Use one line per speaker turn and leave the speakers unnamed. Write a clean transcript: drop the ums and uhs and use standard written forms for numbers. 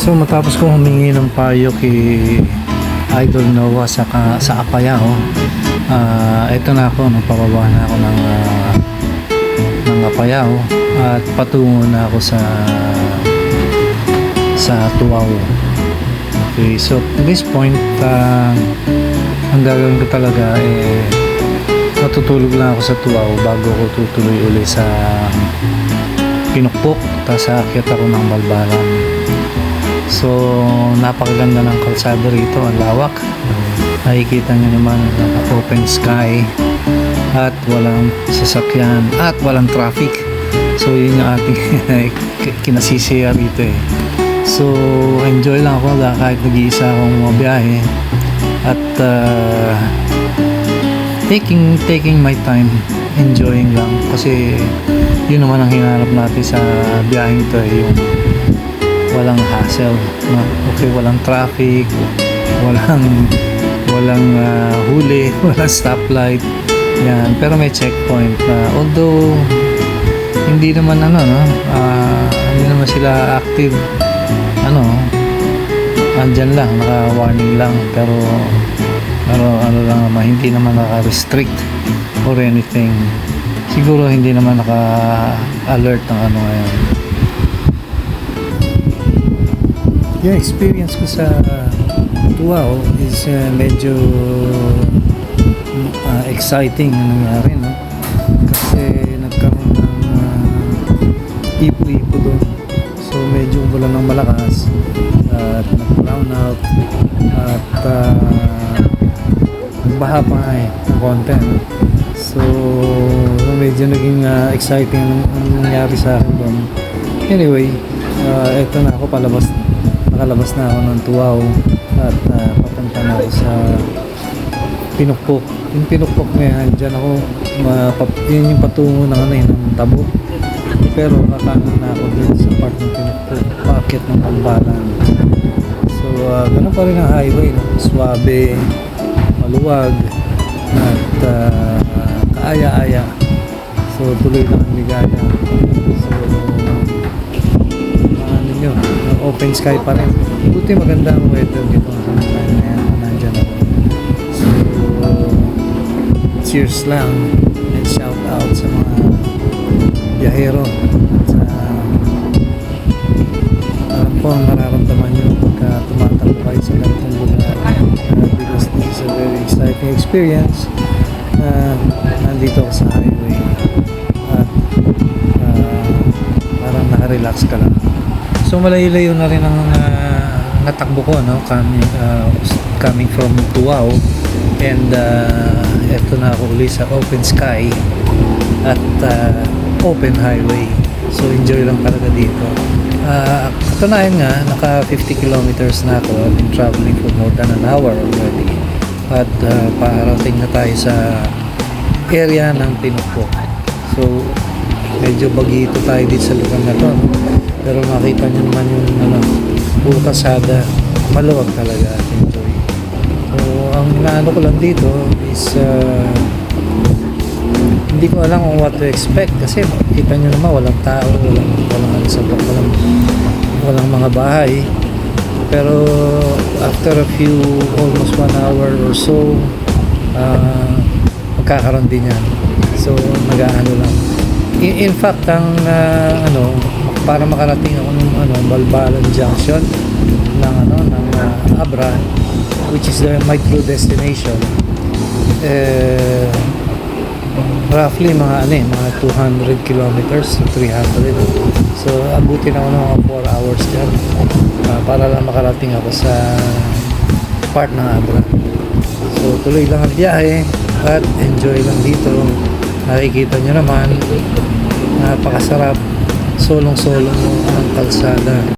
So matapos ko humingi ng payo kay Idol Noah sa Apayao, eto na ako, nagpababa na ako ng Apayao at patungo na ako sa Tuaw. Okay, so at this point, ang gagawin ko talaga matutulog lang ako sa Tuaw bago ko tutuloy uli sa Pinukpok, tapos aakyat ako ng Balbalan. So napakaganda ng kalsada rito, ang lawak. Nakikita nyo naman, open sky at walang sasakyan at walang traffic. So yun yung ating kinasisiya rito So enjoy lang ako kahit nag-iisa akong mabiyahe at taking my time, enjoying lang, kasi yun naman ang hinahanap natin sa biyaheng ito, yung walang hassle, no? Okay, walang traffic, walang huli, walang stoplight, yan, pero may checkpoint although hindi naman hindi naman sila active, andyan lang, naka-warning lang, pero lang naman, hindi naman naka-restrict or anything. Siguro hindi naman naka-alert ng ngayon. Yung experience ko sa Tuaw is medyo exciting na nangyari, no? Kasi nagkaroon ng ipo-ipo doon. So medyo umulan ng malakas at nag-brown out at baha pa ng konti, no? So medyo naging exciting ang nangyari sa akin doon. Anyway, eto na ako, nakalabas na ako ng Tuaw at papunta na ako sa Pinukpok. Yung Pinukpok na yan, dyan ako yun yung patungo ng Tabo, pero kakanan na ako dun sa part ng Pinukpok, paakyat ng Balbalan. So ganun pa rin ang highway, no? Swabe, maluwag at kaaya-aya. So tuloy lang ang ligaya. So open sky pa rin. Buti maganda ang weather dito sa time na yan, nandyan ako. So cheers lang and shout out sa mga biyahero at sa alam ko ang nararamdaman nyo pagka tumatakbo kayo sa ganitong lugar, because this is a very exciting experience. Nandito ako sa highway at parang nakarelax ka lang. So malayo-layo na rin ang natakbo ko, no? Coming from Tuaw, and eto na ako uli sa open sky at open highway. So enjoy lang talaga dito. Katunayan nga, naka 50 kilometers na ako. I've been traveling for more than an hour already. At parating na tayo sa area ng Pinukpok. So medyo bagito tayo dito sa lugar na to, pero makita nyo naman yung puro kasada, maluwag talaga at enjoy. So ang naano ko lang dito is hindi ko alam kung what to expect, kasi makita nyo naman walang tao, walang mga bahay, pero after a few, almost 1 hour or so, magkakaroon din yan. So nag-aano lang. In fact, ang para makarating ako ng Balbalan Junction ng Abra, which is my true destination, roughly mga 200 kilometers to 300. So abutin ako ng mga 4 hours dyan para lang makarating ako sa part ng Abra. So tuloy lang ang biyahe at enjoy lang dito. Nakikita nyo naman, napakasarap, solong-solong ang kalsada.